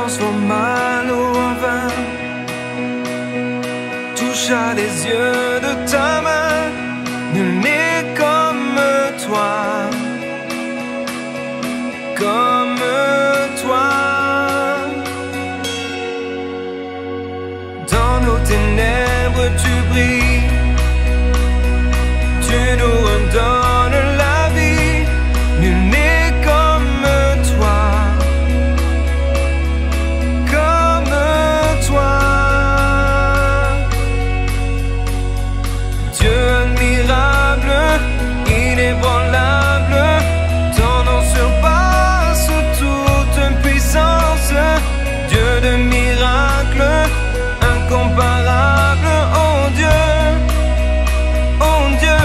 transforma l'eau en vin, toucha les yeux de ta main. Nul n'est comme toi, comme toi. Dans nos ténèbres tu brilles, tu nous redonnes la vie. Nul n'est comme toi, comme toi. Dieu admirable, inébranlable, ton nom surpasse toute puissance. Dieu de miracles, incomparable, oh Dieu, oh Dieu.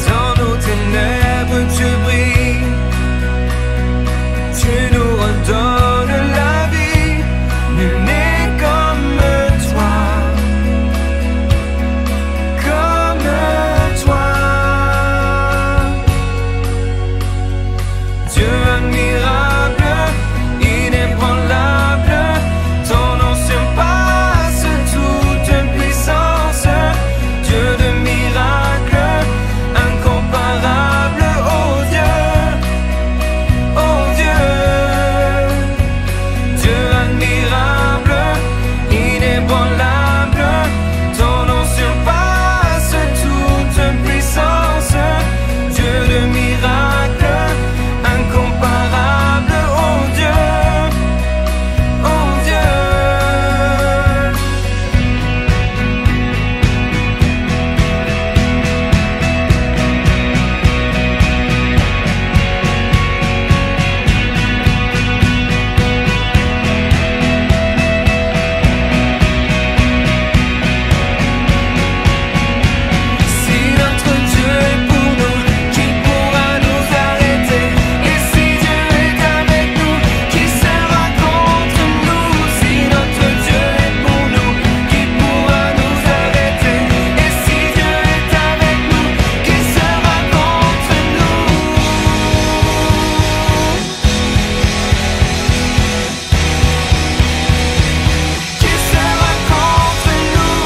Dans nos ténèbres tu brilles, tu nous redonnes la vie. Nul n'est comme toi, comme toi. Dieu admirable, inébranlable, ton nom surpasse toute puissance. Dieu de miracles, incomparable, oh Dieu, oh Dieu. Dieu admirable, inébranlable, ton nom surpasse toute puissance. Dieu de miracles, incomparable, oh Dieu, oh Dieu. Si notre Dieu est pour nous, qui pourra nous arrêter? Et si Dieu est avec nous, qui sera contre nous? Si notre Dieu est pour nous, qui pourra nous arrêter? Et si Dieu est avec nous, qui sera contre nous? Qui sera contre nous?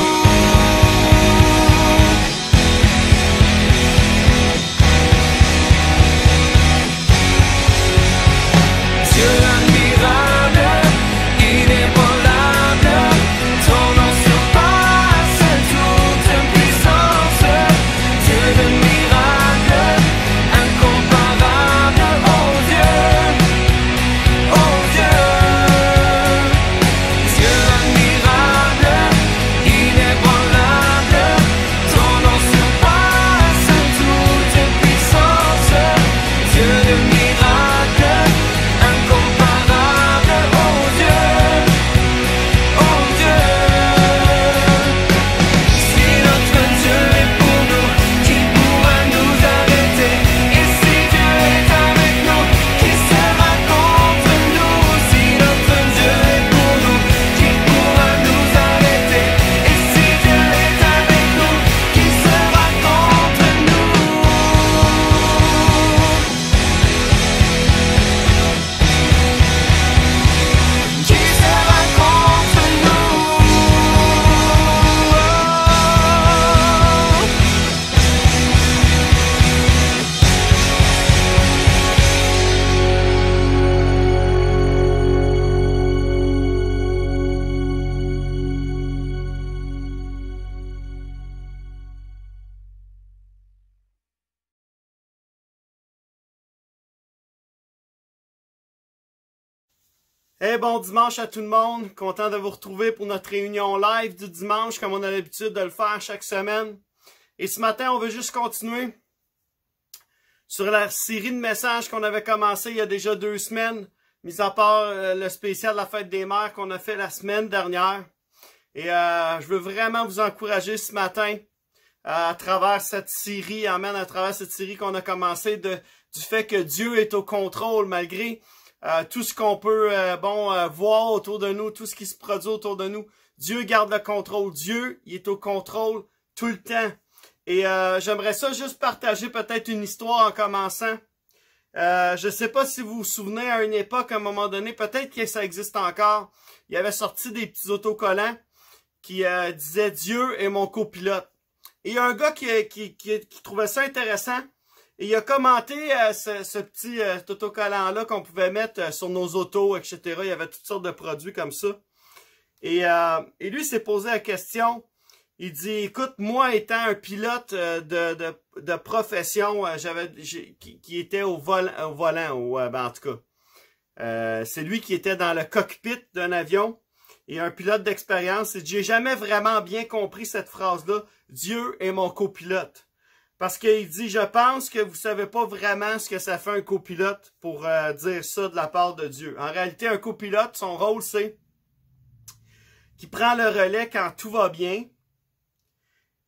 Dieu admirable, inébranlable, ton nom surpasse toute puissance. Dieu de miracles, incomparable, oh Dieu, oh Dieu. Dieu admirable, inébranlable, ton nom surpasse toute puissance. Dieu de miracles, incomparable, oh Dieu, oh Dieu. Si notre Dieu est pour nous, qui pourra nous arrêter? Et si Dieu est avec nous, qui sera contre nous? Si notre Dieu est pour nous, qui pourra nous arrêter? Et si Dieu est avec nous, qui sera contre nous? Qui sera contre nous? Hey, bon dimanche à tout le monde. Content de vous retrouver pour notre réunion live du dimanche, comme on a l'habitude de le faire chaque semaine. Et ce matin, on veut juste continuer sur la série de messages qu'on avait commencé il y a déjà 2 semaines, mis à part le spécial de la fête des mères qu'on a fait la semaine dernière. Et je veux vraiment vous encourager ce matin à travers cette série, à travers cette série qu'on a commencé, du fait que Dieu est au contrôle malgré tout ce qu'on peut voir autour de nous, tout ce qui se produit autour de nous. Dieu garde le contrôle. Dieu, il est au contrôle tout le temps. Et j'aimerais ça juste partager peut-être une histoire en commençant. Je sais pas si vous vous souvenez, à une époque, à un moment donné, peut-être que ça existe encore, il y avait sorti des petits autocollants qui disaient « Dieu est mon copilote ». Et il y a un gars qui trouvait ça intéressant. Et il a commenté ce petit autocollant-là qu'on pouvait mettre sur nos autos, etc. Il y avait toutes sortes de produits comme ça. Et lui s'est posé la question. Il dit, écoute, moi étant un pilote de profession, qui était au volant, en tout cas. C'est lui qui était dans le cockpit d'un avion et un pilote d'expérience. Il dit, j'ai jamais vraiment bien compris cette phrase-là. Dieu est mon copilote. Parce qu'il dit, je pense que vous savez pas vraiment ce que ça fait un copilote pour dire ça de la part de Dieu. En réalité, un copilote, son rôle, c'est qu'il prend le relais quand tout va bien.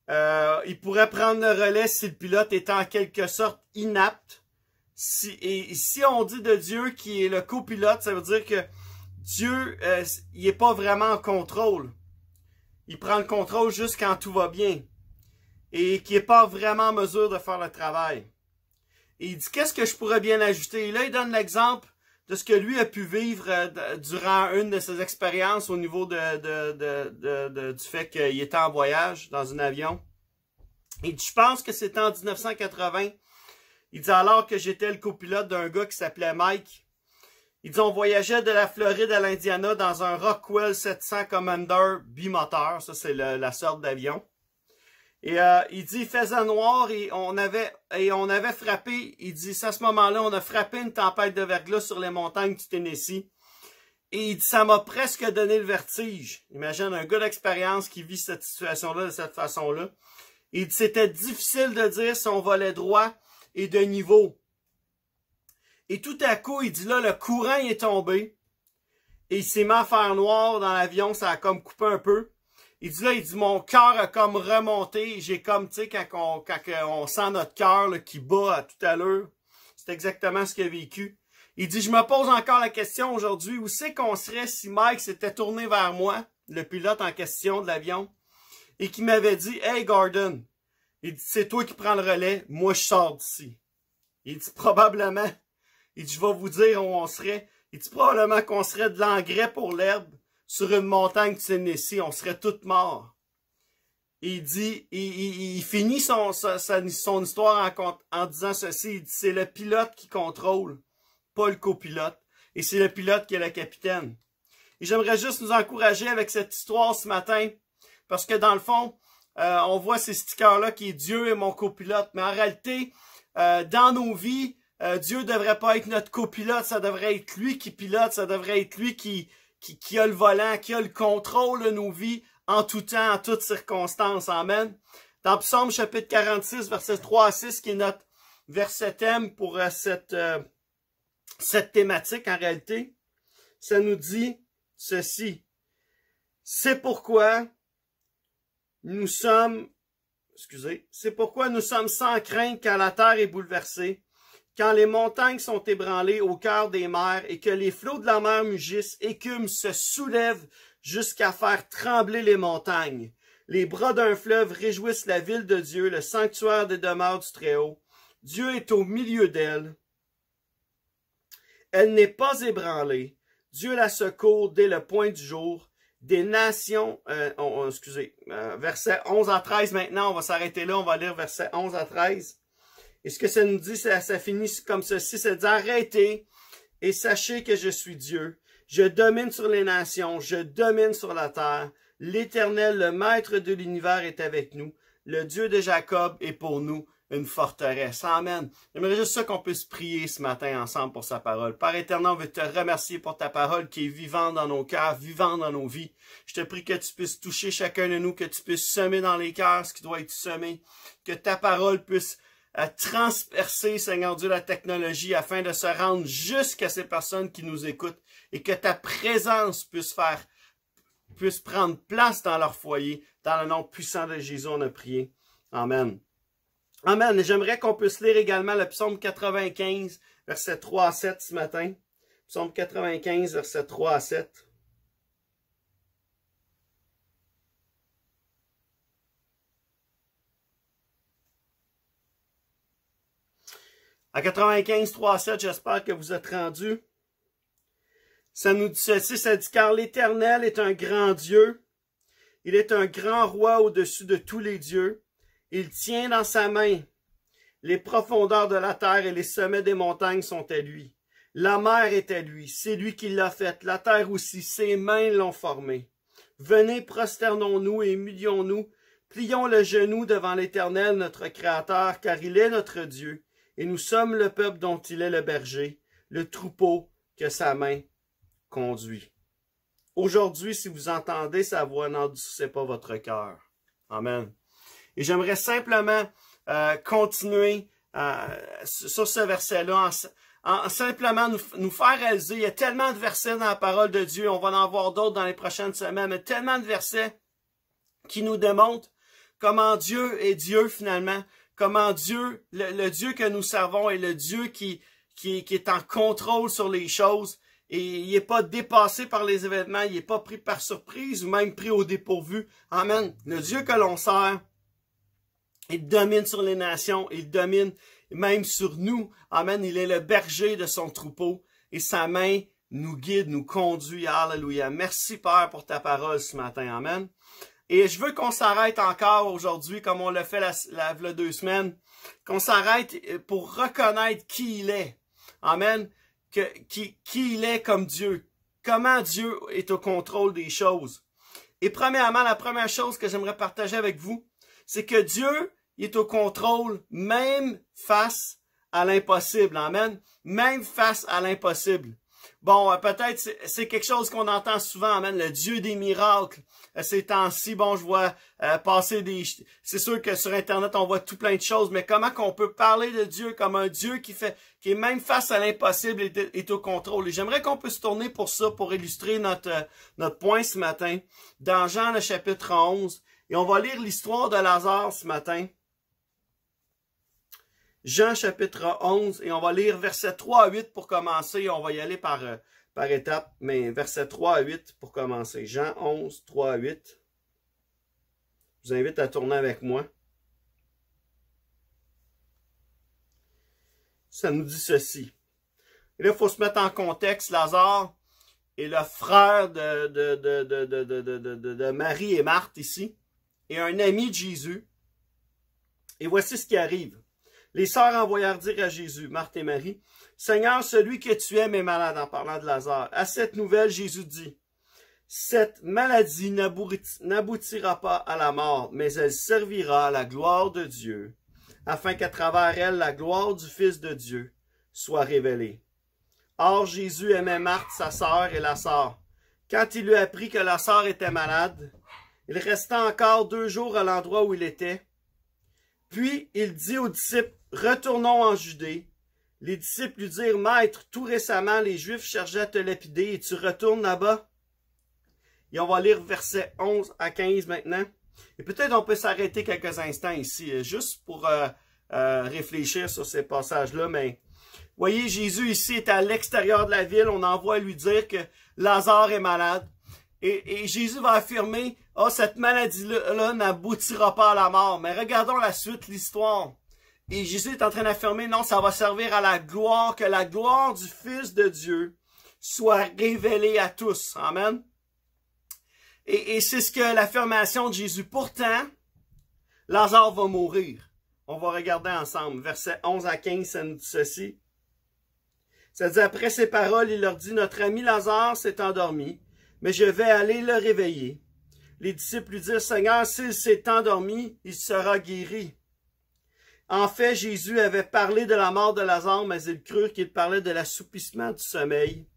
Il pourrait prendre le relais si le pilote est en quelque sorte inapte. Et si on dit de Dieu qui est le copilote, ça veut dire que Dieu, il est pas vraiment en contrôle. Il prend le contrôle juste quand tout va bien. Et qui n'est pas vraiment en mesure de faire le travail. Et il dit, qu'est-ce que je pourrais bien ajouter? Et là, il donne l'exemple de ce que lui a pu vivre durant une de ses expériences au niveau du fait qu'il était en voyage dans un avion. Il dit, je pense que c'était en 1980. Il dit, alors que j'étais le copilote d'un gars qui s'appelait Mike. Il dit, on voyageait de la Floride à l'Indiana dans un Rockwell 700 Commander bimoteur. Ça, c'est la sorte d'avion. Et il dit, il faisait noir et on avait frappé, il dit, à ce moment-là, on a frappé une tempête de verglas sur les montagnes du Tennessee. Et il dit, ça m'a presque donné le vertige. Imagine un gars d'expérience qui vit cette situation-là de cette façon-là. Il dit, c'était difficile de dire si on volait droit et de niveau. Et tout à coup, il dit, là, le courant il est tombé. Et il s'est mis à faire noir dans l'avion, ça a comme coupé un peu. Il dit là, il dit, mon cœur a comme remonté. J'ai comme, tu sais, quand on sent notre cœur qui bat tout à l'heure. C'est exactement ce qu'il a vécu. Il dit, je me pose encore la question aujourd'hui, où c'est qu'on serait si Mike s'était tourné vers moi, le pilote en question de l'avion, et qui m'avait dit, hey Gordon, il dit, c'est toi qui prends le relais, moi je sors d'ici. Il dit, probablement, il dit, je vais vous dire où on serait. Il dit, probablement qu'on serait de l'engrais pour l'herbe, sur une montagne de Tennessee, on serait tous morts. Il dit, il finit son histoire en disant ceci. Il dit, c'est le pilote qui contrôle, pas le copilote. Et c'est le pilote qui est le capitaine. Et j'aimerais juste nous encourager avec cette histoire ce matin. Parce que dans le fond, on voit ces stickers-là qui est Dieu est mon copilote. Mais en réalité, dans nos vies, Dieu ne devrait pas être notre copilote. Ça devrait être lui qui pilote. Ça devrait être lui qui a le volant, qui a le contrôle de nos vies en tout temps, en toutes circonstances. Amen. Dans Psaume chapitre 46, versets 3 à 6, qui est notre verset thème pour cette thématique en réalité, ça nous dit ceci. C'est pourquoi nous sommes sans crainte quand la terre est bouleversée, quand les montagnes sont ébranlées au cœur des mers et que les flots de la mer mugissent, écument, se soulèvent jusqu'à faire trembler les montagnes. Les bras d'un fleuve réjouissent la ville de Dieu, le sanctuaire des demeures du Très-Haut. Dieu est au milieu d'elle. Elle n'est pas ébranlée. Dieu la secourt dès le point du jour. Des nations, versets 11 à 13 maintenant, on va s'arrêter là, on va lire versets 11 à 13. Et ce que ça nous dit, ça finit comme ceci, c'est de dire, arrêtez et sachez que je suis Dieu. Je domine sur les nations, je domine sur la terre. L'Éternel, le Maître de l'univers, est avec nous. Le Dieu de Jacob est pour nous une forteresse. Amen. J'aimerais juste ça qu'on puisse prier ce matin ensemble pour sa parole. Père éternel, on veut te remercier pour ta parole qui est vivante dans nos cœurs, vivante dans nos vies. Je te prie que tu puisses toucher chacun de nous, que tu puisses semer dans les cœurs ce qui doit être semé, que ta parole puisse transpercer, Seigneur Dieu, la technologie afin de se rendre jusqu'à ces personnes qui nous écoutent et que ta présence puisse prendre place dans leur foyer. Dans le nom puissant de Jésus, on a prié. Amen. Amen. Et j'aimerais qu'on puisse lire également le psaume 95, versets 3 à 7 ce matin. Psaume 95, versets 3 à 7. À 95, 3 à 7, j'espère que vous êtes rendus. Ça nous dit ceci, ça dit « Car l'Éternel est un grand Dieu, il est un grand roi au-dessus de tous les dieux. Il tient dans sa main les profondeurs de la terre et les sommets des montagnes sont à lui. La mer est à lui, c'est lui qui l'a faite, la terre aussi, ses mains l'ont formée. Venez, prosternons-nous et humilions-nous, plions le genou devant l'Éternel, notre Créateur, car il est notre Dieu, et nous sommes le peuple dont il est le berger, le troupeau que sa main conduit. » Aujourd'hui, si vous entendez sa voix, n'endurcissez pas votre cœur. Amen. Et j'aimerais simplement continuer sur ce verset-là, en simplement nous faire réaliser, il y a tellement de versets dans la parole de Dieu, on va en voir d'autres dans les prochaines semaines, mais tellement de versets qui nous démontrent comment Dieu est Dieu finalement, comment Dieu, le Dieu que nous servons est le Dieu qui est en contrôle sur les choses, et il n'est pas dépassé par les événements, il n'est pas pris par surprise ou même pris au dépourvu. Amen. Le Dieu que l'on sert, il domine sur les nations, il domine même sur nous. Amen. Il est le berger de son troupeau et sa main nous guide, nous conduit. Alléluia. Merci Père pour ta parole ce matin. Amen. Et je veux qu'on s'arrête encore aujourd'hui, comme on l'a fait la 2 semaines, qu'on s'arrête pour reconnaître qui il est. Amen. Qui il est comme Dieu. Comment Dieu est au contrôle des choses. Et premièrement, la première chose que j'aimerais partager avec vous, c'est que Dieu il est au contrôle même face à l'impossible. Amen. Même face à l'impossible. Bon, peut-être c'est quelque chose qu'on entend souvent. Amen. Le Dieu des miracles. Ces temps-ci, bon, je vois passer des... C'est sûr que sur Internet, on voit tout plein de choses, mais comment qu'on peut parler de Dieu comme un Dieu qui est même face à l'impossible est au contrôle. Et j'aimerais qu'on puisse tourner pour ça, pour illustrer notre point ce matin, dans Jean le chapitre 11. Et on va lire l'histoire de Lazare ce matin. Jean chapitre 11, et on va lire versets 3 à 8 pour commencer. On va y aller par étapes, mais versets 3 à 8 pour commencer. Jean 11, 3 à 8. Je vous invite à tourner avec moi. Ça nous dit ceci. Et là, il faut se mettre en contexte. Lazare est le frère de Marie et Marthe ici, et un ami de Jésus. Et voici ce qui arrive. Les sœurs envoyèrent dire à Jésus, Marthe et Marie, « Seigneur, celui que tu aimes est malade », en parlant de Lazare. À cette nouvelle, Jésus dit, « Cette maladie n'aboutira pas à la mort, mais elle servira à la gloire de Dieu, afin qu'à travers elle, la gloire du Fils de Dieu soit révélée. » Or, Jésus aimait Marthe, sa sœur, et la sœur. Quand il eut appris que la sœur était malade, il resta encore 2 jours à l'endroit où il était. Puis il dit aux disciples, « Retournons en Judée. » Les disciples lui dirent, « Maître, tout récemment, les Juifs cherchaient à te lapider et tu retournes là-bas? » Et on va lire versets 11 à 15 maintenant. Et peut-être on peut s'arrêter quelques instants ici, juste pour réfléchir sur ces passages-là. Mais voyez, Jésus ici est à l'extérieur de la ville. On envoie lui dire que Lazare est malade. Et Jésus va affirmer, « Ah, cette maladie-là n'aboutira pas à la mort. » Mais regardons la suite, l'histoire. Et Jésus est en train d'affirmer, non, ça va servir à la gloire, que la gloire du Fils de Dieu soit révélée à tous. Amen. Et c'est ce que l'affirmation de Jésus. Pourtant, Lazare va mourir. On va regarder ensemble. Versets 11 à 15, ça nous dit ceci. Ça dit, après ces paroles, il leur dit, « Notre ami Lazare s'est endormi, mais je vais aller le réveiller. » Les disciples lui dirent, « Seigneur, s'il s'est endormi, il sera guéri. » En fait, Jésus avait parlé de la mort de Lazare, mais ils crurent qu'il parlait de l'assoupissement du sommeil.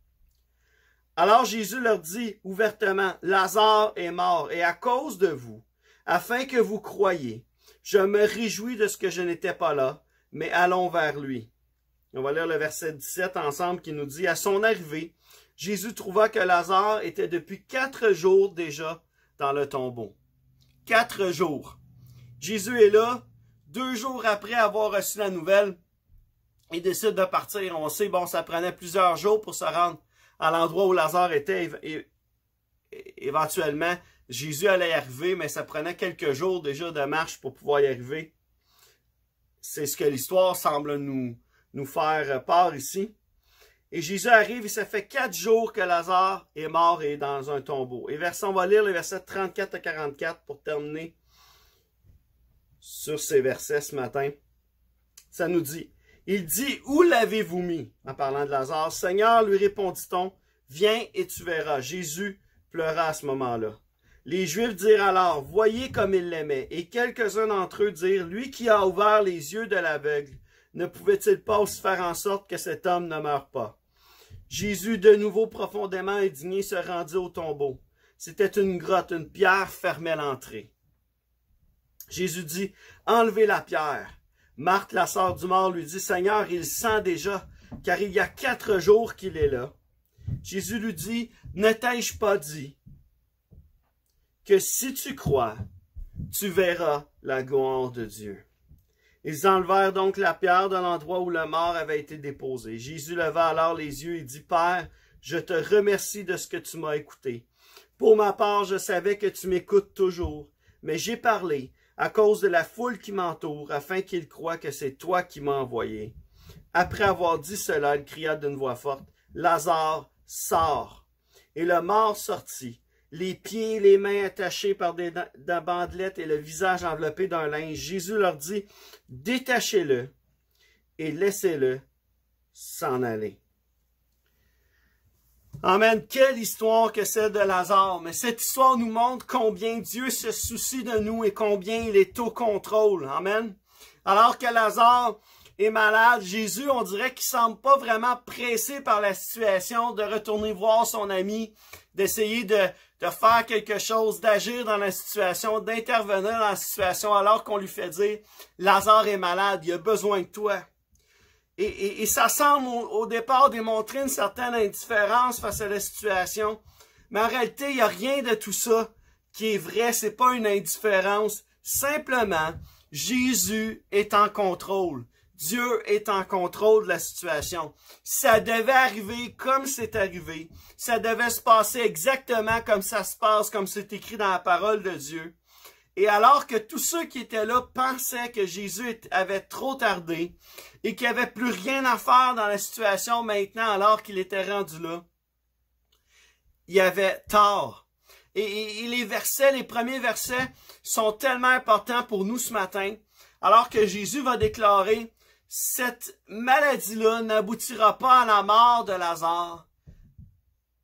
Alors Jésus leur dit ouvertement, « Lazare est mort, et à cause de vous, afin que vous croyiez, je me réjouis de ce que je n'étais pas là, mais allons vers lui. » On va lire le verset 17 ensemble qui nous dit, « À son arrivée, Jésus trouva que Lazare était depuis 4 jours déjà dans le tombeau. » 4 jours. Jésus est là, 2 jours après avoir reçu la nouvelle. il décide de partir. On sait, bon, ça prenait plusieurs jours pour se rendre à l'endroit où Lazare était. Éventuellement, Jésus allait y arriver, mais ça prenait quelques jours déjà de marche pour pouvoir y arriver. C'est ce que l'histoire semble nous faire part ici. Et Jésus arrive et ça fait 4 jours que Lazare est mort et est dans un tombeau. Et on va lire les versets 34 à 44 pour terminer sur ces versets ce matin. Ça nous dit, il dit, où l'avez-vous mis? En parlant de Lazare. Seigneur, lui répondit-on, viens et tu verras. Jésus pleura à ce moment-là. Les Juifs dirent alors, voyez comme il l'aimait. Et quelques-uns d'entre eux dirent, lui qui a ouvert les yeux de l'aveugle, ne pouvait-il pas aussi faire en sorte que cet homme ne meure pas? Jésus, de nouveau profondément indigné, se rendit au tombeau. C'était une grotte, une pierre fermait l'entrée. Jésus dit, enlevez la pierre. Marthe, la sœur du mort, lui dit, Seigneur, il sent déjà, car il y a 4 jours qu'il est là. Jésus lui dit, ne t'ai-je pas dit que si tu crois, tu verras la gloire de Dieu. Ils enlevèrent donc la pierre de l'endroit où le mort avait été déposé. Jésus leva alors les yeux et dit, Père, je te remercie de ce que tu m'as écouté. Pour ma part, je savais que tu m'écoutes toujours, mais j'ai parlé à cause de la foule qui m'entoure, afin qu'ils croient que c'est toi qui m'as envoyé. Après avoir dit cela, il cria d'une voix forte, Lazare, sors. Et le mort sortit, les pieds et les mains attachés par des bandelettes et le visage enveloppé d'un linge. Jésus leur dit, détachez-le et laissez-le s'en aller. Amen. Quelle histoire que celle de Lazare. Mais cette histoire nous montre combien Dieu se soucie de nous et combien il est au contrôle. Amen. Alors que Lazare est malade, Jésus, on dirait qu'il semble pas vraiment pressé par la situation de retourner voir son ami, d'essayer de faire quelque chose, d'agir dans la situation, d'intervenir dans la situation alors qu'on lui fait dire « Lazare est malade, il a besoin de toi ». Et ça semble au départ démontrer une certaine indifférence face à la situation. Mais en réalité, il n'y a rien de tout ça qui est vrai. C'est pas une indifférence. Simplement, Jésus est en contrôle. Dieu est en contrôle de la situation. Ça devait arriver comme c'est arrivé. Ça devait se passer exactement comme ça se passe, comme c'est écrit dans la parole de Dieu. Et alors que tous ceux qui étaient là pensaient que Jésus avait trop tardé et qu'il n'y avait plus rien à faire dans la situation maintenant alors qu'il était rendu là, il y avait tort. Et les premiers versets sont tellement importants pour nous ce matin, alors que Jésus va déclarer « Cette maladie-là n'aboutira pas à la mort de Lazare,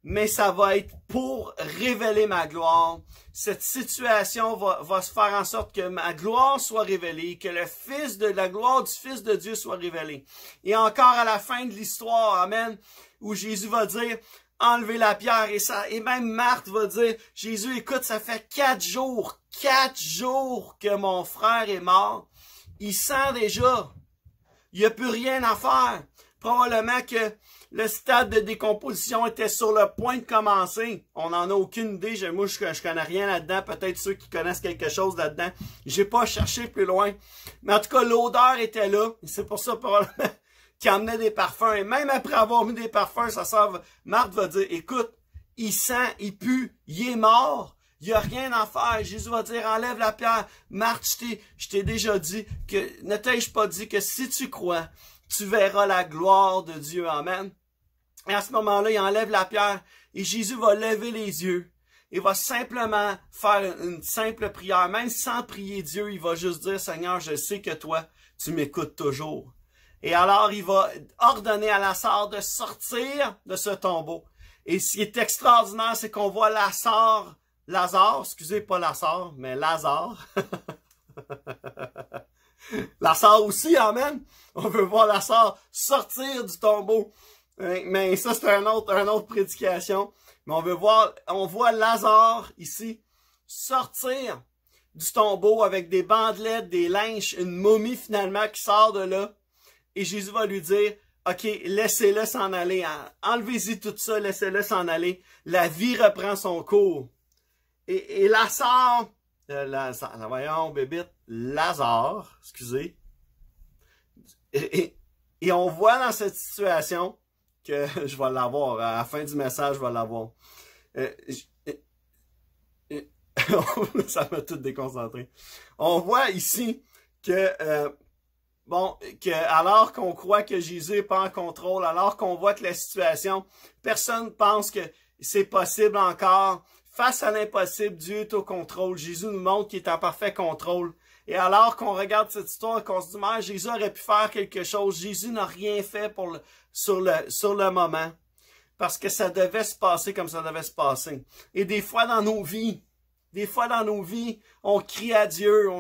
mais ça va être pour révéler ma gloire. Cette situation va se faire en sorte que ma gloire soit révélée, que la gloire du Fils de Dieu soit révélée. » Et encore à la fin de l'histoire, amen, où Jésus va dire, enlevez la pierre, et même Marthe va dire, Jésus, écoute, ça fait 4 jours que mon frère est mort. Il sent déjà, il n'y a plus rien à faire. Probablement que le stade de décomposition était sur le point de commencer. On n'en a aucune idée. Moi, je connais rien là-dedans. Peut-être ceux qui connaissent quelque chose là-dedans. J'ai pas cherché plus loin. Mais en tout cas, l'odeur était là. C'est pour ça, probablement, qu'il emmenait des parfums. Et même après avoir mis des parfums, sa sœur Marthe va dire, écoute, il sent, il pue, il est mort. Il n'y a rien à faire. Jésus va dire, enlève la pierre. Marthe, je t'ai déjà dit que, ne t'ai-je pas dit que si tu crois, tu verras la gloire de Dieu. Amen. Et à ce moment-là, il enlève la pierre et Jésus va lever les yeux. Il va simplement faire une simple prière. Même sans prier Dieu, il va juste dire, Seigneur, je sais que toi, tu m'écoutes toujours. Et alors, il va ordonner à Lazare de sortir de ce tombeau. Et ce qui est extraordinaire, c'est qu'on voit Lazare, excusez, pas Lazare, mais Lazare. Lazare aussi, amen. On veut voir Lazare sortir du tombeau. Mais ça, c'est une autre prédication. Mais on voit Lazare ici sortir du tombeau avec des bandelettes, des linges, une momie finalement qui sort de là. Et Jésus va lui dire, OK, laissez-le s'en aller. Enlevez-y tout ça, laissez-le s'en aller. La vie reprend son cours. Et Lazare, voyons, bébite, Lazare, excusez. Et on voit dans cette situation que je vais l'avoir, à la fin du message, je vais l'avoir. Ça m'a tout déconcentré. On voit ici que, alors qu'on croit que Jésus n'est pas en contrôle, alors qu'on voit que la situation, personne pense que c'est possible encore. Face à l'impossible, Dieu est au contrôle. Jésus nous montre qu'il est en parfait contrôle. Et alors qu'on regarde cette histoire et qu'on se dit, mais Jésus aurait pu faire quelque chose, Jésus n'a rien fait sur le moment. Parce que ça devait se passer comme ça devait se passer. Et des fois dans nos vies, on crie à Dieu.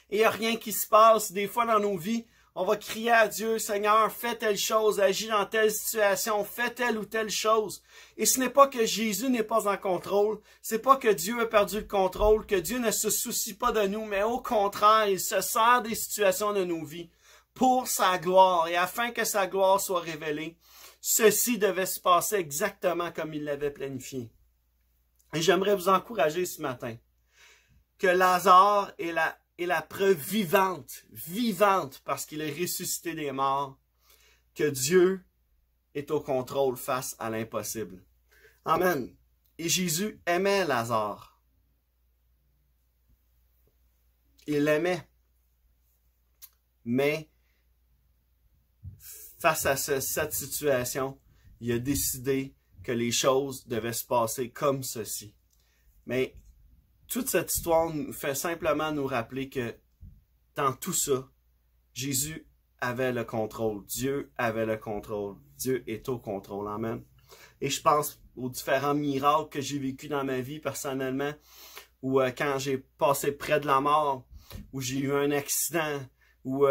Et il n'y a rien qui se passe. Des fois dans nos vies, on va crier à Dieu, Seigneur, fais telle chose, agis dans telle situation, fais telle ou telle chose. Et ce n'est pas que Jésus n'est pas en contrôle, c'est pas que Dieu a perdu le contrôle, que Dieu ne se soucie pas de nous, mais au contraire, il se sert des situations de nos vies pour sa gloire et afin que sa gloire soit révélée. Ceci devait se passer exactement comme il l'avait planifié. Et j'aimerais vous encourager ce matin que Lazare est la preuve vivante, parce qu'il est ressuscité des morts, que Dieu est au contrôle face à l'impossible. Amen. Et Jésus aimait Lazare. Il l'aimait. Mais, face à cette situation, il a décidé que les choses devaient se passer comme ceci. Mais, toute cette histoire nous fait simplement nous rappeler que dans tout ça, Jésus avait le contrôle. Dieu avait le contrôle. Dieu est au contrôle. Amen. Et je pense aux différents miracles que j'ai vécus dans ma vie personnellement, ou quand j'ai passé près de la mort, où j'ai eu un accident, ou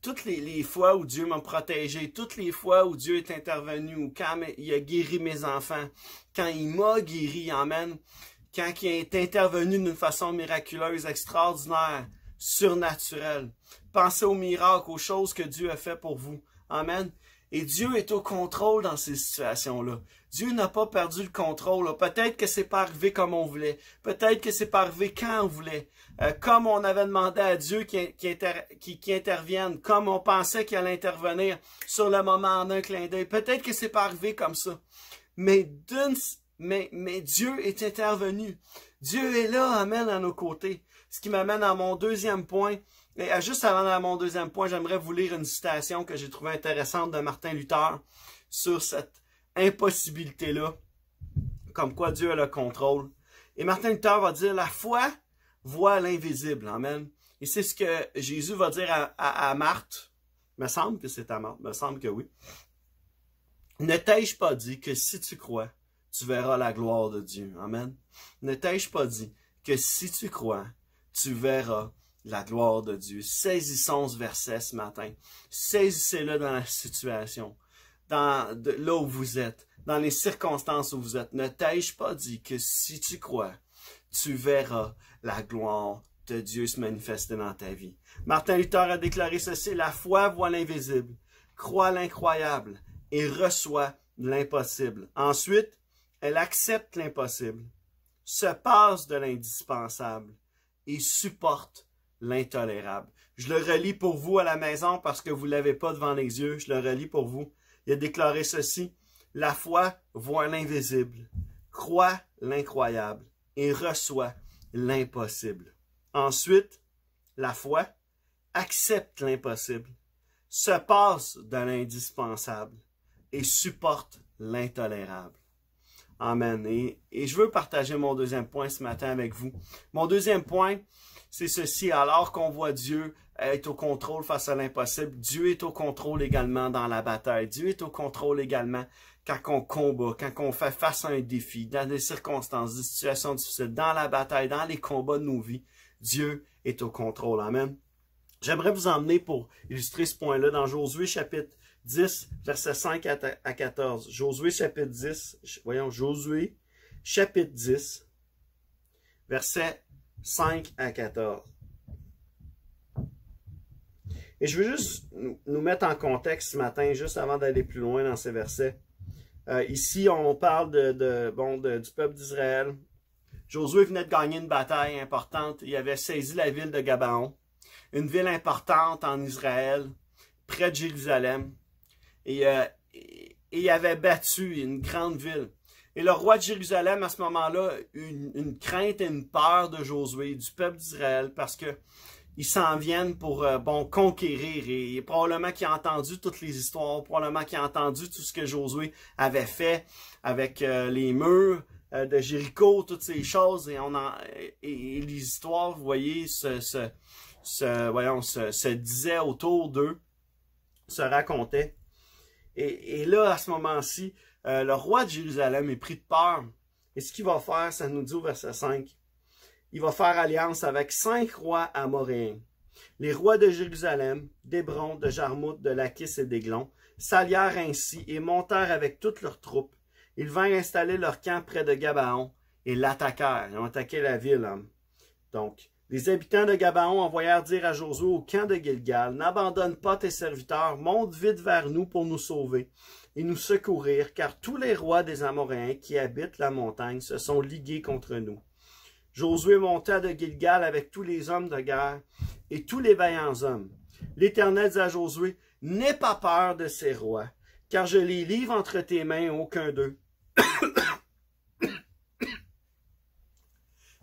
toutes les fois où Dieu m'a protégé, toutes les fois où Dieu est intervenu, ou quand il a guéri mes enfants, quand il m'a guéri, amen. Quand il est intervenu d'une façon miraculeuse, extraordinaire, surnaturelle. Pensez aux miracles, aux choses que Dieu a fait pour vous. Amen. Et Dieu est au contrôle dans ces situations-là. Dieu n'a pas perdu le contrôle. Peut-être que c'est pas arrivé comme on voulait. Peut-être que c'est pas arrivé quand on voulait. Comme on avait demandé à Dieu qui intervienne. Comme on pensait qu'il allait intervenir sur le moment en un clin d'œil. Peut-être que c'est pas arrivé comme ça. Mais Dieu est intervenu. Dieu est là, amen, à nos côtés. Ce qui m'amène à mon deuxième point. Et juste avant d'aller à mon deuxième point, j'aimerais vous lire une citation que j'ai trouvée intéressante de Martin Luther sur cette impossibilité-là, comme quoi Dieu a le contrôle. Et Martin Luther va dire, la foi voit l'invisible, amen. Et c'est ce que Jésus va dire à Marthe. Il me semble que c'est à Marthe, il me semble que oui. Ne t'ai-je pas dit que si tu crois, tu verras la gloire de Dieu. Amen. Ne t'ai-je pas dit que si tu crois, tu verras la gloire de Dieu. Saisissons ce verset ce matin. Saisissez-le dans la situation, là où vous êtes, dans les circonstances où vous êtes. Ne t'ai-je pas dit que si tu crois, tu verras la gloire de Dieu se manifester dans ta vie. Martin Luther a déclaré ceci, la foi voit l'invisible, croit l'incroyable et reçoit l'impossible. Ensuite, elle accepte l'impossible, se passe de l'indispensable et supporte l'intolérable. Je le relis pour vous à la maison parce que vous ne l'avez pas devant les yeux. Je le relis pour vous. Il a déclaré ceci. La foi voit l'invisible, croit l'incroyable et reçoit l'impossible. Ensuite, la foi accepte l'impossible, se passe de l'indispensable et supporte l'intolérable. Amen. Et je veux partager mon deuxième point ce matin avec vous. Mon deuxième point, c'est ceci. Alors qu'on voit Dieu être au contrôle face à l'impossible, Dieu est au contrôle également dans la bataille. Dieu est au contrôle également quand on combat, quand on fait face à un défi, dans des circonstances, des situations difficiles, dans la bataille, dans les combats de nos vies. Dieu est au contrôle. Amen. J'aimerais vous emmener pour illustrer ce point-là dans Josué chapitre 10, versets 5 à 14. Josué chapitre 10, voyons, Josué chapitre 10, versets 5 à 14. Et je veux juste nous mettre en contexte ce matin, juste avant d'aller plus loin dans ces versets. Ici, on parle du peuple d'Israël. Josué venait de gagner une bataille importante. Il avait saisi la ville de Gabaon. une ville importante en Israël, près de Jérusalem. Et il avait battu une grande ville. Et le roi de Jérusalem, à ce moment-là, une crainte et une peur de Josué, du peuple d'Israël, parce que ils s'en viennent pour conquérir. Et probablement qu'il a entendu toutes les histoires, probablement qu'il a entendu tout ce que Josué avait fait avec les murs de Jéricho, toutes ces choses. Et les histoires, vous voyez, se disaient autour d'eux, se racontaient. Et là, à ce moment-ci, le roi de Jérusalem est pris de peur. Et ce qu'il va faire, ça nous dit au verset 5, il va faire alliance avec 5 rois amoréens. Les rois de Jérusalem, d'Hébron, de Jarmuth, de Lachis et d'Églon, s'allièrent ainsi et montèrent avec toutes leurs troupes. Ils vinrent installer leur camp près de Gabaon et l'attaquèrent. Ils ont attaqué la ville. Donc, les habitants de Gabaon envoyèrent dire à Josué au camp de Gilgal, « N'abandonne pas tes serviteurs, monte vite vers nous pour nous sauver et nous secourir, car tous les rois des Amoréens qui habitent la montagne se sont ligués contre nous. » Josué monta de Gilgal avec tous les hommes de guerre et tous les vaillants hommes. L'Éternel dit à Josué, « N'aie pas peur de ces rois, car je les livre entre tes mains, aucun d'eux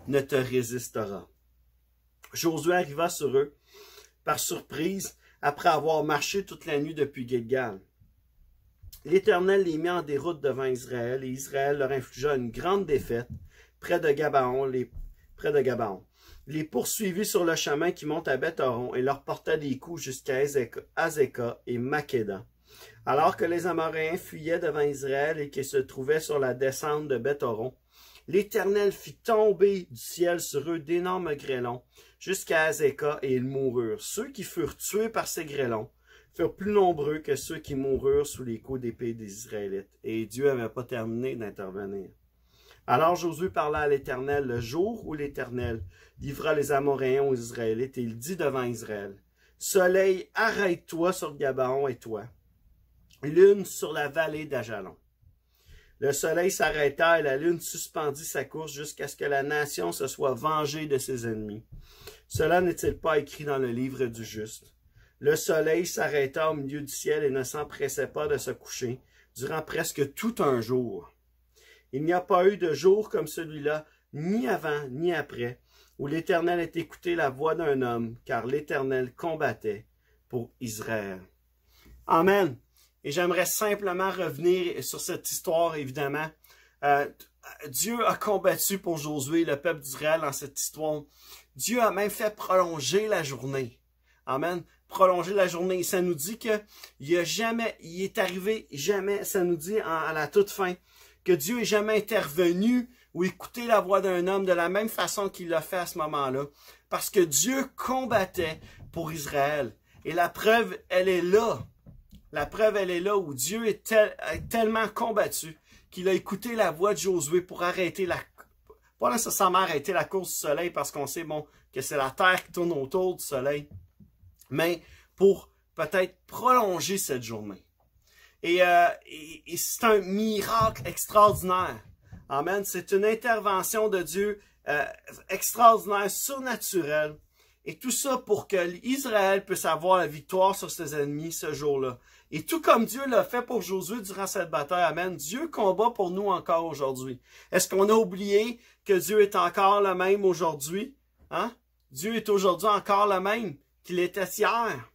ne te résistera. » Josué arriva sur eux par surprise après avoir marché toute la nuit depuis Gilgal. L'Éternel les mit en déroute devant Israël et Israël leur infligea une grande défaite près de Gabaon. Les poursuivit sur le chemin qui monte à Beth-horon et leur porta des coups jusqu'à Azekah et Makeda. Alors que les Amoréens fuyaient devant Israël et qu'ils se trouvaient sur la descente de Beth-horon, l'Éternel fit tomber du ciel sur eux d'énormes grêlons jusqu'à Azekah et ils moururent. Ceux qui furent tués par ces grêlons furent plus nombreux que ceux qui moururent sous les coups d'épée des Israélites. Et Dieu n'avait pas terminé d'intervenir. Alors Josué parla à l'Éternel le jour où l'Éternel livra les Amoréens aux Israélites et il dit devant Israël, « Soleil, arrête-toi sur Gabaon et toi, lune sur la vallée d'Ajalon. » Le soleil s'arrêta et la lune suspendit sa course jusqu'à ce que la nation se soit vengée de ses ennemis. Cela n'est-il pas écrit dans le livre du juste? Le soleil s'arrêta au milieu du ciel et ne s'empressait pas de se coucher durant presque tout un jour. Il n'y a pas eu de jour comme celui-là, ni avant ni après, où l'Éternel ait écouté la voix d'un homme, car l'Éternel combattait pour Israël. Amen. Et j'aimerais simplement revenir sur cette histoire, évidemment. Dieu a combattu pour Josué, le peuple d'Israël, dans cette histoire. Dieu a même fait prolonger la journée. Amen. Prolonger la journée. Et ça nous dit que il est arrivé jamais, ça nous dit à la toute fin, que Dieu n'est jamais intervenu ou écouté la voix d'un homme de la même façon qu'il l'a fait à ce moment-là. Parce que Dieu combattait pour Israël. Et la preuve, elle est là. La preuve, elle est là où Dieu est tellement combattu qu'il a écouté la voix de Josué pour arrêter pas nécessairement arrêter la course du soleil parce qu'on sait, bon, que c'est la terre qui tourne autour du soleil, mais pour peut-être prolonger cette journée. Et c'est un miracle extraordinaire. Amen. C'est une intervention de Dieu extraordinaire, surnaturelle. Et tout ça pour que Israël puisse avoir la victoire sur ses ennemis ce jour-là. Et tout comme Dieu l'a fait pour Josué durant cette bataille, amen, Dieu combat pour nous encore aujourd'hui. Est-ce qu'on a oublié que Dieu est encore le même aujourd'hui? Hein? Dieu est aujourd'hui encore le même qu'il était hier.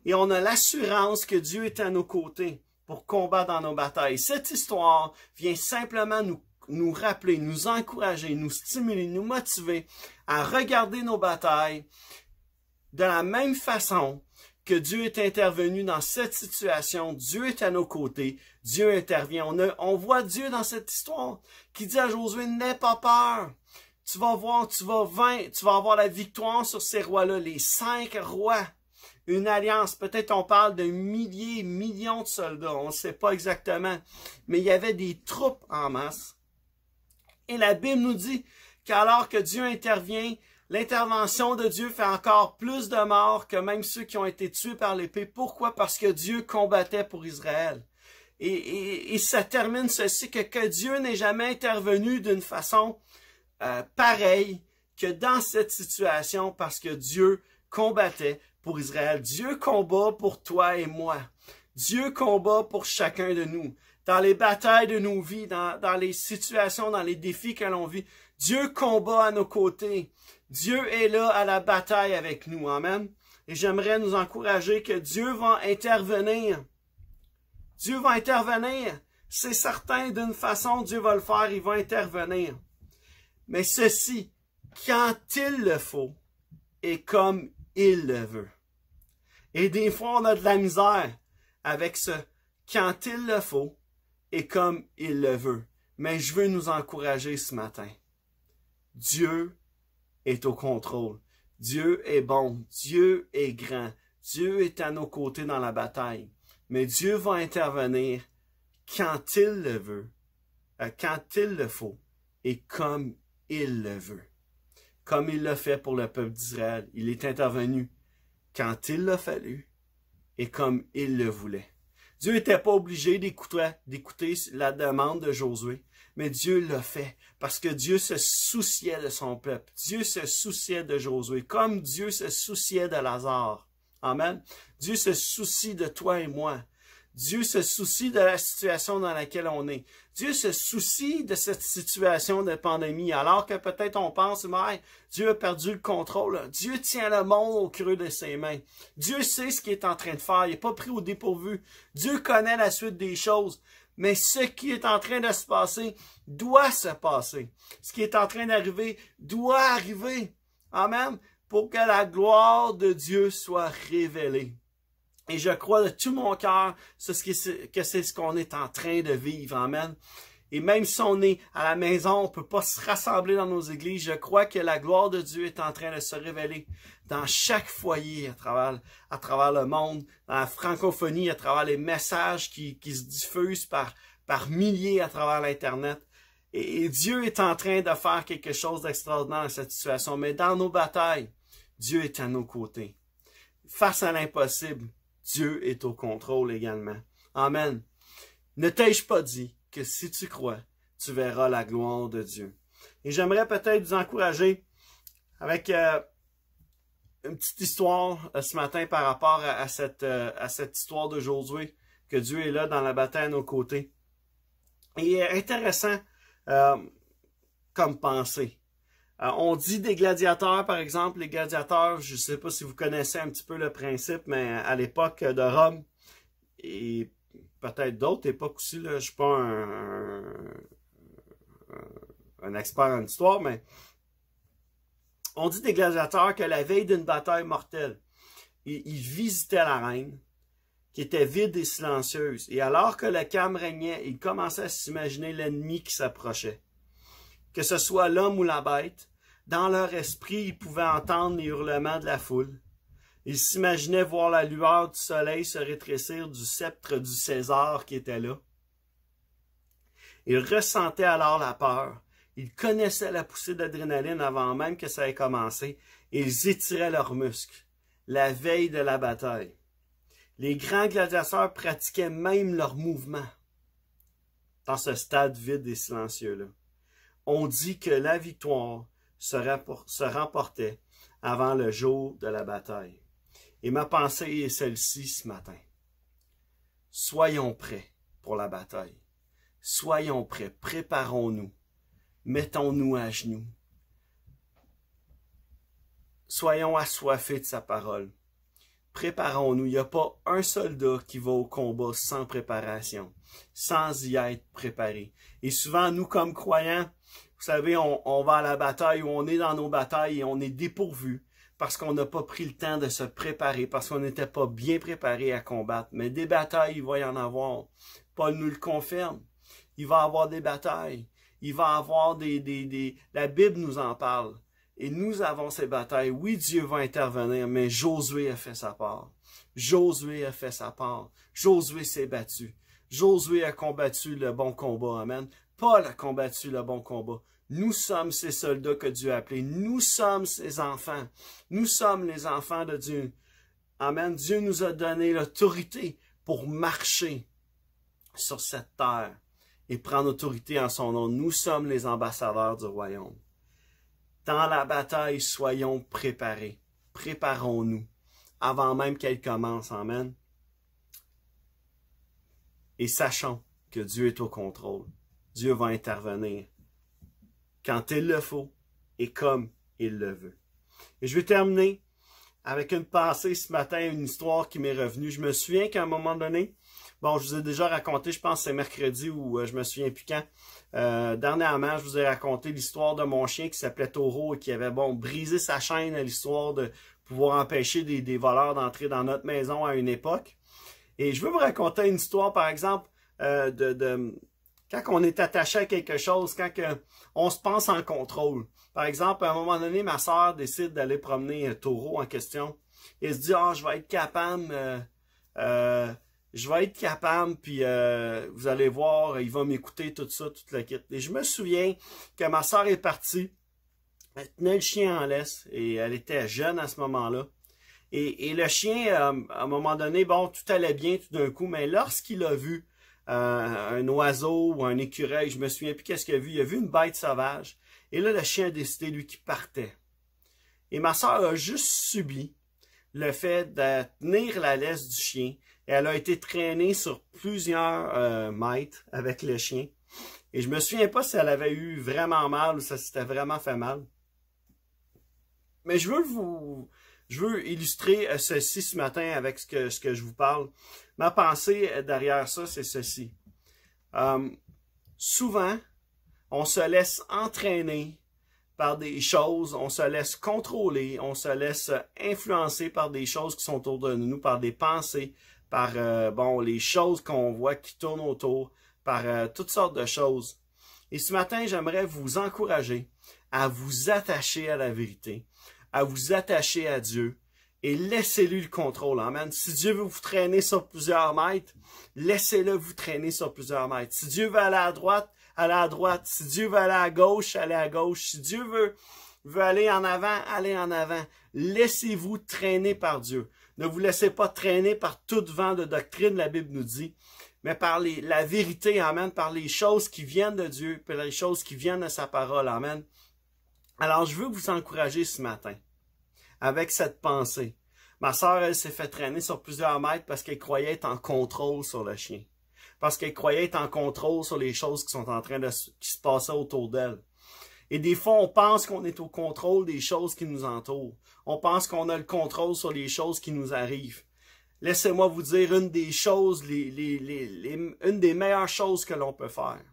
Et on a l'assurance que Dieu est à nos côtés pour combattre dans nos batailles. Cette histoire vient simplement nous rappeler, nous encourager, nous stimuler, nous motiver à regarder nos batailles de la même façon que Dieu est intervenu dans cette situation. Dieu est à nos côtés, Dieu intervient. On voit Dieu dans cette histoire qui dit à Josué, n'aie pas peur. Tu vas voir, tu vas avoir la victoire sur ces rois-là, les 5 rois. Une alliance, peut-être on parle de milliers, millions de soldats, on ne sait pas exactement. Mais il y avait des troupes en masse. Et la Bible nous dit qu'alors que Dieu intervient, l'intervention de Dieu fait encore plus de morts que même ceux qui ont été tués par l'épée. Pourquoi? Parce que Dieu combattait pour Israël. Et ça termine ceci, que Dieu n'est jamais intervenu d'une façon pareille que dans cette situation, parce que Dieu combattait pour Israël. Dieu combat pour toi et moi. Dieu combat pour chacun de nous. Dans les batailles de nos vies, dans les situations, dans les défis que l'on vit, Dieu combat à nos côtés. Dieu est là à la bataille avec nous. Amen. Et j'aimerais nous encourager que Dieu va intervenir. Dieu va intervenir. C'est certain, d'une façon, Dieu va le faire, il va intervenir. Mais ceci, quand il le faut et comme il le veut. Et des fois, on a de la misère avec ce quand il le faut et comme il le veut. Mais je veux nous encourager ce matin. Dieu est au contrôle. Dieu est bon. Dieu est grand. Dieu est à nos côtés dans la bataille. Mais Dieu va intervenir quand il le veut, quand il le faut et comme il le veut. Comme il l'a fait pour le peuple d'Israël. Il est intervenu quand il l'a fallu et comme il le voulait. Dieu n'était pas obligé d'écouter la demande de Josué, mais Dieu l'a fait parce que Dieu se souciait de son peuple. Dieu se souciait de Josué, comme Dieu se souciait de Lazare. Amen. Dieu se soucie de toi et moi. Dieu se soucie de la situation dans laquelle on est. Dieu se soucie de cette situation de pandémie, alors que peut-être on pense, mais Dieu a perdu le contrôle. Dieu tient le monde au creux de ses mains. Dieu sait ce qu'il est en train de faire. Il n'est pas pris au dépourvu. Dieu connaît la suite des choses. Mais ce qui est en train de se passer doit se passer. Ce qui est en train d'arriver doit arriver. Amen. Pour que la gloire de Dieu soit révélée. Et je crois de tout mon cœur que c'est ce qu'on est en train de vivre. Amen. Et même si on est à la maison, on ne peut pas se rassembler dans nos églises. Je crois que la gloire de Dieu est en train de se révéler dans chaque foyer à travers le monde, dans la francophonie, à travers les messages qui se diffusent par milliers à travers l'Internet. Et Dieu est en train de faire quelque chose d'extraordinaire dans cette situation. Mais dans nos batailles, Dieu est à nos côtés. Face à l'impossible, Dieu est au contrôle également. Amen. Ne t'ai-je pas dit que si tu crois, tu verras la gloire de Dieu. Et j'aimerais peut-être vous encourager avec une petite histoire ce matin par rapport à cette histoire de Josué, que Dieu est là dans la bataille à nos côtés. Et intéressant comme pensée. On dit des gladiateurs, par exemple, les gladiateurs, je ne sais pas si vous connaissez un petit peu le principe, mais à l'époque de Rome, et peut-être d'autres époques aussi, là, je ne suis pas un expert en histoire, mais on dit des gladiateurs que la veille d'une bataille mortelle, ils visitaient l'arène, qui était vide et silencieuse, et alors que le calme régnait, ils commençaient à s'imaginer l'ennemi qui s'approchait. Que ce soit l'homme ou la bête, dans leur esprit, ils pouvaient entendre les hurlements de la foule. Ils s'imaginaient voir la lueur du soleil se rétrécir du sceptre du César qui était là. Ils ressentaient alors la peur. Ils connaissaient la poussée d'adrénaline avant même que ça ait commencé. Et ils étiraient leurs muscles, la veille de la bataille. Les grands gladiateurs pratiquaient même leurs mouvements dans ce stade vide et silencieux-là. On dit que la victoire se remportait avant le jour de la bataille. Et ma pensée est celle-ci ce matin. Soyons prêts pour la bataille. Soyons prêts, préparons-nous. Mettons-nous à genoux. Soyons assoiffés de sa parole. Préparons-nous. Il n'y a pas un soldat qui va au combat sans préparation, sans y être préparé. Et souvent, nous, comme croyants, vous savez, on va à la bataille ou on est dans nos batailles et on est dépourvu parce qu'on n'a pas pris le temps de se préparer, parce qu'on n'était pas bien préparé à combattre. Mais des batailles, il va y en avoir. Paul nous le confirme. Il va y avoir des batailles. Il va y avoir la Bible nous en parle. Et nous avons ces batailles. Oui, Dieu va intervenir, mais Josué a fait sa part. Josué a fait sa part. Josué s'est battu. Josué a combattu le bon combat. Amen. Paul a combattu le bon combat. Nous sommes ces soldats que Dieu a appelés. Nous sommes ses enfants. Nous sommes les enfants de Dieu. Amen. Dieu nous a donné l'autorité pour marcher sur cette terre et prendre autorité en son nom. Nous sommes les ambassadeurs du royaume. Dans la bataille, soyons préparés. préparons-nous avant même qu'elle commence. Amen. Et sachons que Dieu est au contrôle. Dieu va intervenir quand il le faut et comme il le veut. Et je vais terminer avec une pensée ce matin, une histoire qui m'est revenue. Je me souviens qu'à un moment donné, bon, je vous ai déjà raconté, je pense que c'est mercredi ou je me souviens plus quand. Dernièrement, je vous ai raconté l'histoire de mon chien qui s'appelait Taureau et qui avait, bon, brisé sa chaîne à l'histoire de pouvoir empêcher des voleurs d'entrer dans notre maison à une époque. Et je veux vous raconter une histoire, par exemple, quand on est attaché à quelque chose, quand on se pense en contrôle. Par exemple, à un moment donné, ma sœur décide d'aller promener Taureau en question. Et elle se dit, je vais être capable, puis vous allez voir, il va m'écouter, tout ça, toute la kit. Et je me souviens que ma sœur est partie, elle tenait le chien en laisse, et elle était jeune à ce moment-là. Et le chien, à un moment donné, bon, tout allait bien tout d'un coup, mais lorsqu'il a vu un oiseau ou un écureuil, je me souviens plus qu'est-ce qu'il a vu. Il a vu une bête sauvage. Et là, le chien a décidé, lui, qu'il partait. Et ma sœur a juste subi le fait de tenir la laisse du chien. Et elle a été traînée sur plusieurs mètres avec le chien. Et je me souviens pas si elle avait eu vraiment mal ou si ça s'était vraiment fait mal. Mais je veux illustrer ceci ce matin avec ce que je vous parle. Ma pensée derrière ça, c'est ceci. Souvent, on se laisse entraîner par des choses, on se laisse contrôler, on se laisse influencer par des choses qui sont autour de nous, par des pensées, par les choses qu'on voit qui tournent autour, par toutes sortes de choses. Et ce matin, j'aimerais vous encourager à vous attacher à la vérité, à vous attacher à Dieu et laissez-lui le contrôle. Amen. Si Dieu veut vous traîner sur plusieurs mètres, laissez-le vous traîner sur plusieurs mètres. Si Dieu veut aller à droite, allez à droite. Si Dieu veut aller à gauche, allez à gauche. Si Dieu veut aller en avant, allez en avant. Laissez-vous traîner par Dieu. Ne vous laissez pas traîner par tout vent de doctrine, la Bible nous dit, mais par la vérité, amen, par les choses qui viennent de Dieu, par les choses qui viennent de sa parole, amen. Alors, je veux vous encourager ce matin avec cette pensée. Ma sœur, elle s'est fait traîner sur plusieurs mètres parce qu'elle croyait être en contrôle sur le chien. Parce qu'elle croyait être en contrôle sur les choses qui sont en train qui se passaient autour d'elle. Et des fois, on pense qu'on est au contrôle des choses qui nous entourent. On pense qu'on a le contrôle sur les choses qui nous arrivent. Laissez-moi vous dire une des choses, une des meilleures choses que l'on peut faire,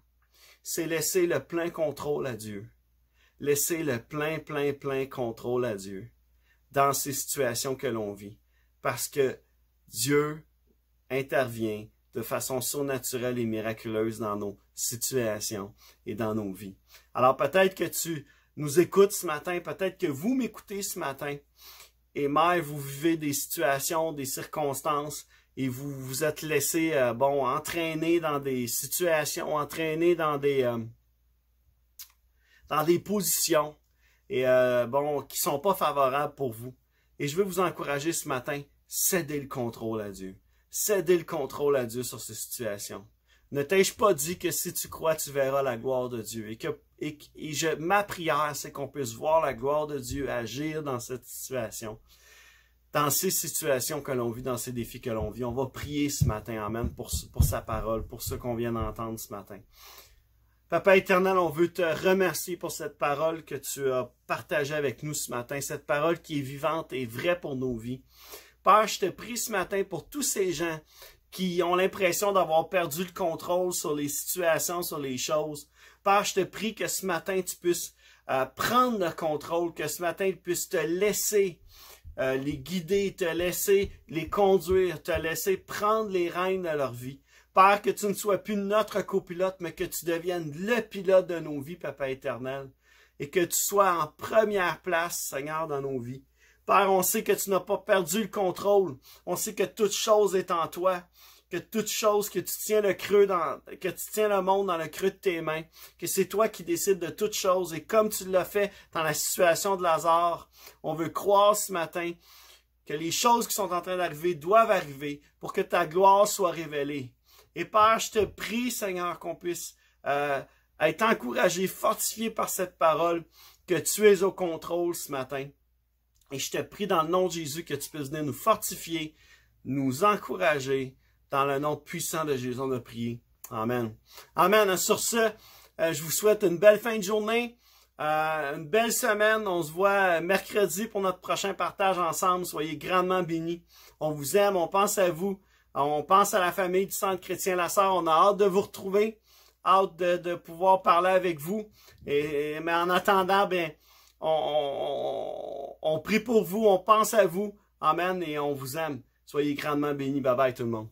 c'est laisser le plein contrôle à Dieu. Laisser le plein contrôle à Dieu dans ces situations que l'on vit. Parce que Dieu intervient de façon surnaturelle et miraculeuse dans nos situations et dans nos vies. Alors peut-être que tu nous écoutes ce matin, peut-être que vous m'écoutez ce matin, et mère, vous vivez des situations, des circonstances, et vous vous êtes laissé entraîner dans des situations, entraîner dans des positions et qui sont pas favorables pour vous. Et je veux vous encourager ce matin, cédez le contrôle à Dieu. Cédez le contrôle à Dieu sur ces situations. Ne t'ai-je pas dit que si tu crois, tu verras la gloire de Dieu. Ma prière, c'est qu'on puisse voir la gloire de Dieu agir dans cette situation. Dans ces situations que l'on vit, dans ces défis que l'on vit. On va prier ce matin, amen, pour sa parole, pour ce qu'on vient d'entendre ce matin. Papa éternel, on veut te remercier pour cette parole que tu as partagée avec nous ce matin. Cette parole qui est vivante et vraie pour nos vies. Père, je te prie ce matin pour tous ces gens qui ont l'impression d'avoir perdu le contrôle sur les situations, sur les choses. Père, je te prie que ce matin, tu puisses prendre le contrôle, que ce matin, tu puisses te laisser les guider, te laisser les conduire, te laisser prendre les rênes de leur vie. Père, que tu ne sois plus notre copilote, mais que tu deviennes le pilote de nos vies, Papa éternel, et que tu sois en première place, Seigneur, dans nos vies. Père, on sait que tu n'as pas perdu le contrôle. On sait que toute chose est en toi. Que toute chose, que tu tiens que tu tiens le monde dans le creux de tes mains. Que c'est toi qui décides de toute chose. Et comme tu l'as fait dans la situation de Lazare, on veut croire ce matin que les choses qui sont en train d'arriver doivent arriver pour que ta gloire soit révélée. Et Père, je te prie, Seigneur, qu'on puisse être encouragé, fortifié par cette parole, que tu es au contrôle ce matin. Et je te prie dans le nom de Jésus que tu puisses venir nous fortifier, nous encourager. Dans le nom puissant de Jésus, on a prié. Amen. Amen. Sur ce, je vous souhaite une belle fin de journée, une belle semaine. On se voit mercredi pour notre prochain partage ensemble. Soyez grandement bénis. On vous aime, on pense à vous. On pense à la famille du Centre chrétien La Sœur. On a hâte de vous retrouver, hâte de pouvoir parler avec vous. Mais en attendant, bien, on prie pour vous, on pense à vous. Amen et on vous aime. Soyez grandement bénis. Bye bye tout le monde.